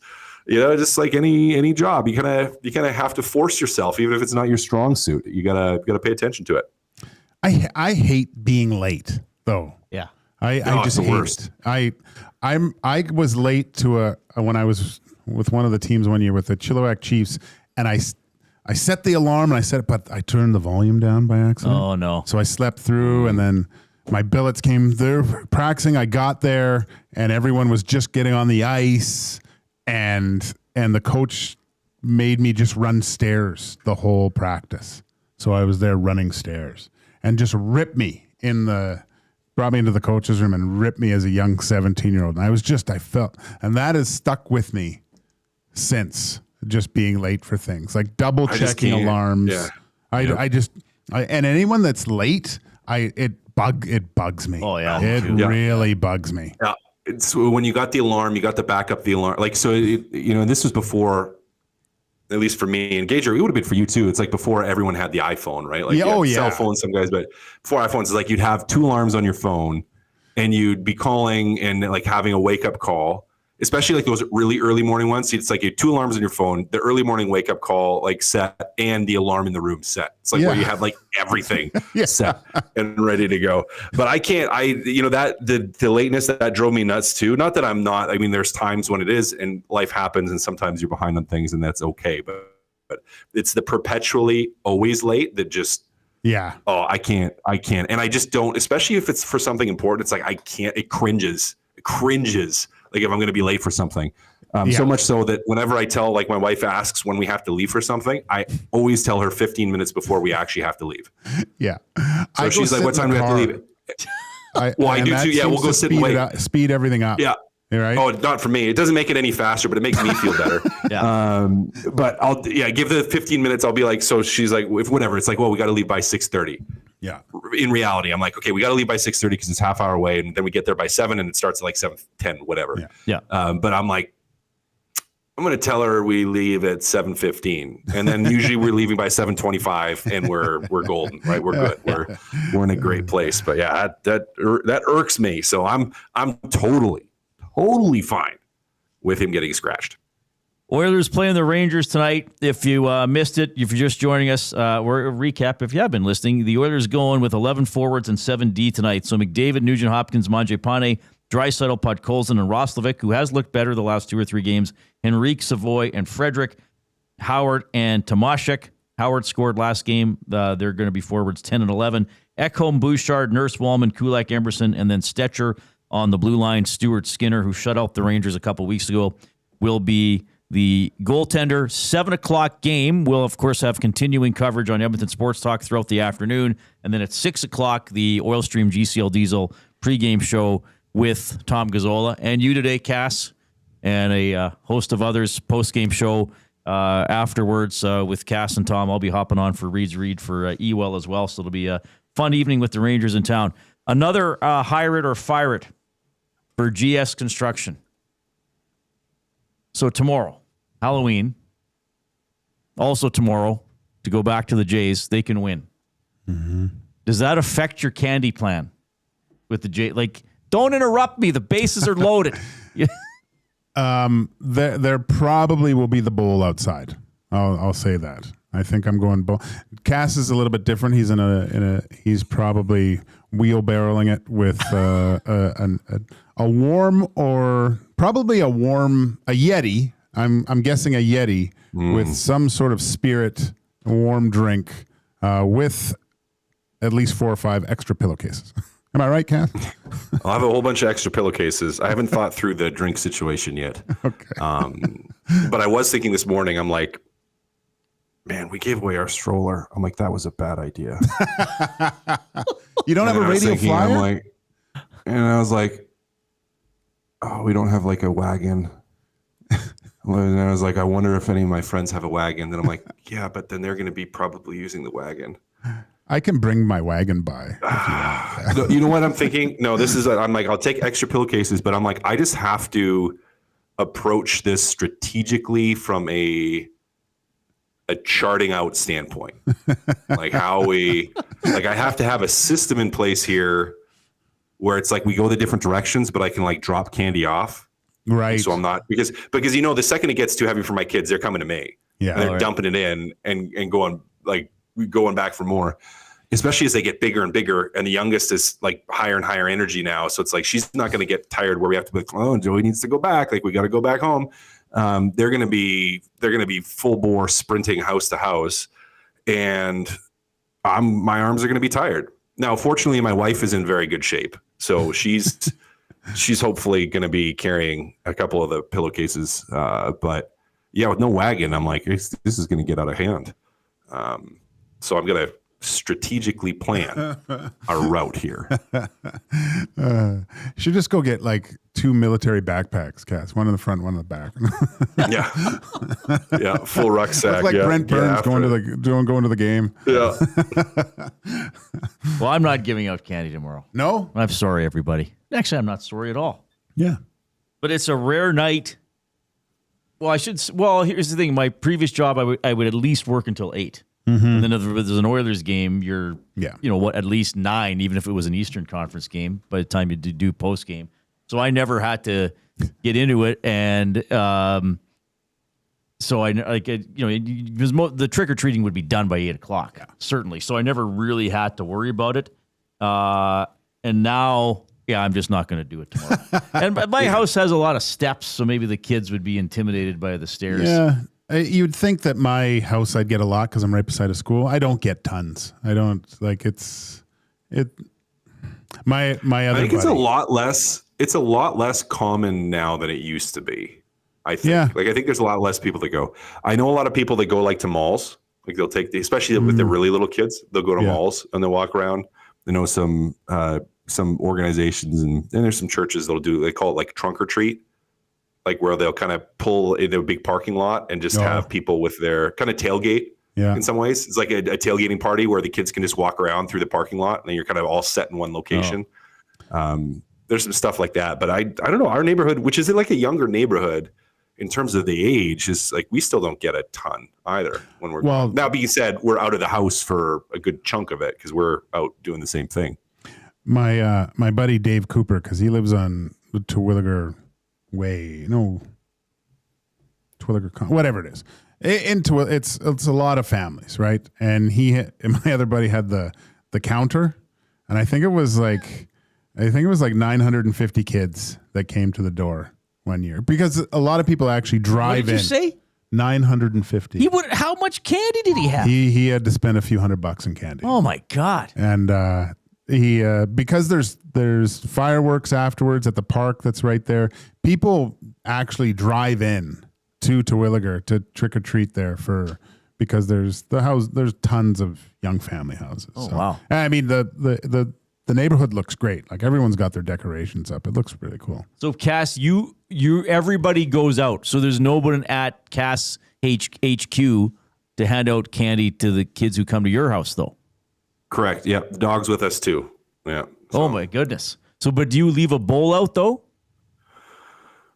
A: just like any job, you kind of have to force yourself, even if it's not your strong suit. You gotta pay attention to it.
D: I hate being late though.
C: Yeah,
D: I just hate
A: worst.
D: it. I was late to when I was with one of the teams one year with the Chilliwack Chiefs, and I set the alarm and I set it, but I turned the volume down by accident.
C: Oh no!
D: So I slept through, and then my billets came there practicing. I got there and everyone was just getting on the ice, and the coach made me just run stairs the whole practice. So I was there running stairs and just brought me into the coach's room and ripped me as a young 17-year-old. And I felt, and that has stuck with me since, just being late for things like double checking alarms.
A: Yeah.
D: And anyone that's late, it bugs me.
C: Oh yeah,
D: it really bugs me.
A: Yeah, it's when you got the alarm, you got to back up the alarm. Like so, and this was before, at least for me and Gage, it would have been for you too. It's like before everyone had the iPhone, right? Like cell phones, some guys, but before iPhones, it's like you'd have two alarms on your phone, and you'd be calling and like having a wake up call. Especially like those really early morning ones. It's like you have two alarms on your phone, the early morning wake up call like set, and the alarm in the room set. It's like where you have like everything set and ready to go. But I can't. That the lateness that drove me nuts too. Not that I'm not. I mean, there's times when it is, and life happens, and sometimes you're behind on things, and that's okay. But it's the perpetually always late that just.
D: Yeah.
A: Oh, I can't, and I just don't. Especially if it's for something important. It's like I can't. It cringes. Like if I'm going to be late for something. So much so that whenever I tell, like my wife asks when we have to leave for something, I always tell her 15 minutes before we actually have to leave.
D: Yeah.
A: So she's like, what time do we have to leave? I do too. Yeah, we'll go sit and wait.
D: Speed everything up.
A: Yeah.
D: Right?
A: Oh, not for me. It doesn't make it any faster, but it makes me feel better. But I'll give the 15 minutes. I'll be like, so she's like, if whatever. It's like, well, we got to leave by 6:30. Yeah. In reality, I'm like, okay, we got to leave by 6:30 because it's half hour away, and then we get there by 7, and it starts at like 7:10, whatever.
C: Yeah.
A: But I'm like, I'm going to tell her we leave at 7:15, and then usually we're leaving by 7:25, and we're golden, right? We're good. We're in a great place. But yeah, that irks me. So I'm totally fine with him getting scratched.
C: Oilers playing the Rangers tonight. If you missed it, if you're just joining us, we're a recap. If you have been listening, the Oilers going with 11 forwards and 7D tonight. So McDavid, Nugent Hopkins, Mangiapane, Draisaitl, Podkolzin, and Roslovic, who has looked better the last 2 or 3 games. Henrique, Savoy, and Frederick, Howard, and Tomashek. Howard scored last game. They're going to be forwards 10 and 11. Ekholm, Bouchard, Nurse, Wallman, Kulak, Emerson, and then Stetcher on the blue line. Stuart Skinner, who shut out the Rangers a couple weeks ago, will be the goaltender. 7 o'clock game. We'll, of course, have continuing coverage on Edmonton Sports Talk throughout the afternoon. And then at 6 o'clock, the Oil Stream GCL Diesel pregame show with Tom Gazzola. And you today, Cass, and a host of others postgame show afterwards with Cass and Tom. I'll be hopping on for Reed's Read for Ewell as well. So it'll be a fun evening with the Rangers in town. Another hire it or fire it for GS Construction. So tomorrow, Halloween, also tomorrow, to go back to the Jays, they can win. Mm-hmm. Does that affect your candy plan with the Jays? Like, don't interrupt me. The bases are loaded.
D: There probably will be the bowl outside. I'll say that. I think I'm going bowl. Cass is a little bit different. He's he's probably wheelbarrowing it with a warm or probably a Yeti. I'm guessing a Yeti with some sort of spirit, warm drink with at least 4 or 5 extra pillowcases. Am I right, Cass?
A: I'll have a whole bunch of extra pillowcases. I haven't thought through the drink situation yet.
D: Okay.
A: But I was thinking this morning, I'm like, man, we gave away our stroller. I'm like, that was a bad idea.
D: You don't have a radio flyer?
A: And I was like, oh, we don't have like a wagon. And I was like, I wonder if any of my friends have a wagon. Then I'm like, yeah, but then they're going to be probably using the wagon.
D: I can bring my wagon by.
A: No, you know what I'm thinking? No, I'm like, I'll take extra pillowcases, but I'm like, I just have to approach this strategically from a charting out standpoint. Like I have to have a system in place here where it's like we go the different directions, but I can like drop candy off.
D: Right.
A: So I'm not because the second it gets too heavy for my kids, they're coming to me.
D: Yeah.
A: And they're dumping it in and going back for more, especially as they get bigger and bigger. And the youngest is like higher and higher energy now. So it's like, she's not going to get tired where we have to be like, oh, Joey needs to go back. Like we got to go back home. They're going to be full bore sprinting house to house. And my arms are going to be tired. Now, fortunately, my wife is in very good shape. So she's hopefully going to be carrying a couple of the pillowcases. But yeah, with no wagon, I'm like, this is going to get out of hand. So I'm going to strategically plan our route here.
D: Should just go get like 2 military backpacks, Cass. One in the front, one in the back.
A: Yeah, full rucksack.
D: It's like Brent Burns going to the game.
A: Yeah.
C: Well, I'm not giving out candy tomorrow.
D: No?
C: I'm sorry, everybody. Actually, I'm not sorry at all.
D: Yeah.
C: But it's a rare night. Well, here's the thing. My previous job, I would at least work until 8. Mm-hmm. And then if there's an Oilers game, you're, at least 9, even if it was an Eastern Conference game by the time you do post game. So I never had to get into it. And so the trick or treating would be done by 8 o'clock, certainly. So I never really had to worry about it. And now, I'm just not going to do it tomorrow. And my house has a lot of steps, so maybe the kids would be intimidated by the stairs.
D: Yeah. You'd think that my house I'd get a lot because I'm right beside a school. I don't get tons. I don't like my other
A: I think
D: buddy.
A: it's a lot less common now than it used to be. I think.
D: Yeah.
A: Like I think there's a lot less people that go. I know a lot of people that go like to malls. Like they'll take especially with the really little kids, they'll go to malls and they'll walk around. I know some organizations and there's some churches they call it like trunk or treat. Like where they'll kind of pull in a big parking lot and just have people with their kind of tailgate. Yeah. In some ways, it's like a tailgating party where the kids can just walk around through the parking lot and then you're kind of all set in one location. There's some stuff like that, but I don't know. Our neighborhood, which is like a younger neighborhood in terms of the age, is like we still don't get a ton either. When we're now being said, we're out of the house for a good chunk of it because we're out doing the same thing.
D: My buddy Dave Cooper, because he lives on the Terwilliger Way, Terwilliger, whatever it is. It's a lot of families, right? And my other buddy had the counter, and I think it was like 950 kids that came to the door one year because a lot of people actually drive in.
C: What did you say?
D: $950.
C: He would. How much candy did he have?
D: He had to spend a few $100 in candy.
C: Oh my God!
D: And he because there's fireworks afterwards at the park that's right there. People actually drive in to Terwilliger to trick or treat there because there's tons of young family houses.
C: Oh wow!
D: I mean the neighborhood looks great. Like everyone's got their decorations up. It looks really cool.
C: So Cass, you everybody goes out. So there's nobody at Cass HQ to hand out candy to the kids who come to your house, though.
A: Correct. Yeah, the dog's with us too. Yeah. So.
C: Oh my goodness. So, but do you leave a bowl out though?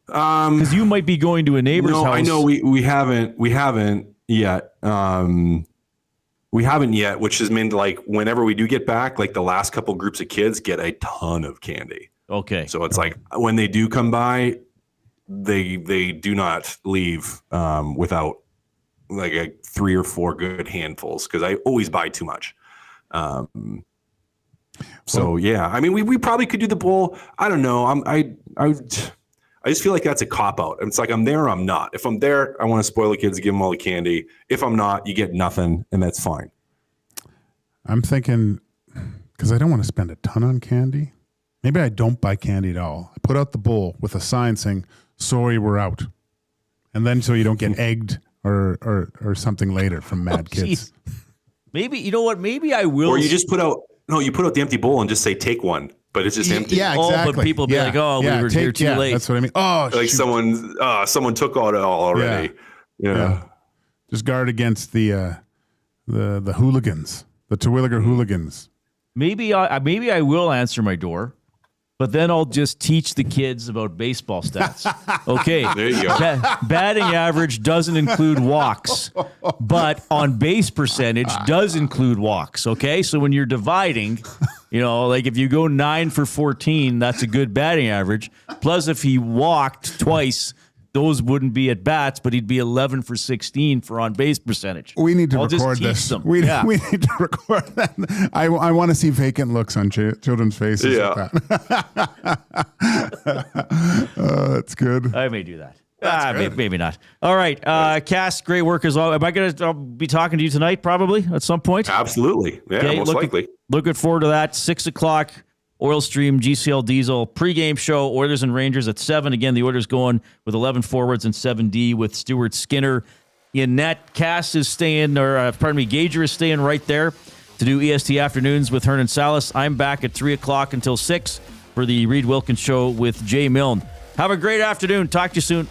C: Because you might be going to a neighbor's house.
A: I know we haven't yet. We haven't yet, which has meant like whenever we do get back, like the last couple groups of kids get a ton of candy.
C: Okay.
A: So it's like when they do come by, they do not leave without like 3 or 4 good handfuls because I always buy too much. So yeah, I mean, we probably could do the bowl. I don't know. I just feel like that's a cop out. It's like I'm there or I'm not. If I'm there, I want to spoil the kids, give them all the candy. If I'm not, you get nothing, and that's fine.
D: I'm thinking because I don't want to spend a ton on candy. Maybe I don't buy candy at all. I put out the bowl with a sign saying, "Sorry, we're out," and then so you don't get egged or something later from mad kids.
C: Geez. Maybe you know what? Maybe I will.
A: Or you just put out the empty bowl and just say take one, but it's just empty.
D: Yeah, exactly.
C: Oh, but people be like, "Oh, we were here too late."
D: That's what I mean. Oh,
A: like
D: shoot.
A: someone took all it all already. Yeah.
D: Just guard against the hooligans, the Terwilliger hooligans.
C: Maybe I will answer my door, but then I'll just teach the kids about baseball stats. Okay,
A: There you go.
C: Batting average doesn't include walks, but on base percentage does include walks. Okay, so when you're dividing, like if you go 9 for 14, that's a good batting average. Plus, if he walked twice, those wouldn't be at bats, but he'd be 11 for 16 for on base percentage.
D: We need to
C: I'll
D: record
C: just teach
D: this.
C: them.
D: We
C: Yeah.
D: need to record that. I want to see vacant looks on children's faces.
A: Yeah.
D: Like that. That's good.
C: I may do that. Maybe not. All right. Cass, great work as always. Am I going to be talking to you tonight probably at some point?
A: Absolutely. Yeah,
C: Okay,
A: most likely.
C: Looking forward to that. 6 o'clock, Oil Stream, GCL Diesel, pregame show, Oilers and Rangers at 7. Again, the Oilers going with 11 forwards and 7D with Stuart Skinner in net. Cass is staying, Gager is staying right there to do EST Afternoons with Hernan Salas. I'm back at 3 o'clock until 6 for the Reed Wilkins Show with Jay Milne. Have a great afternoon. Talk to you soon.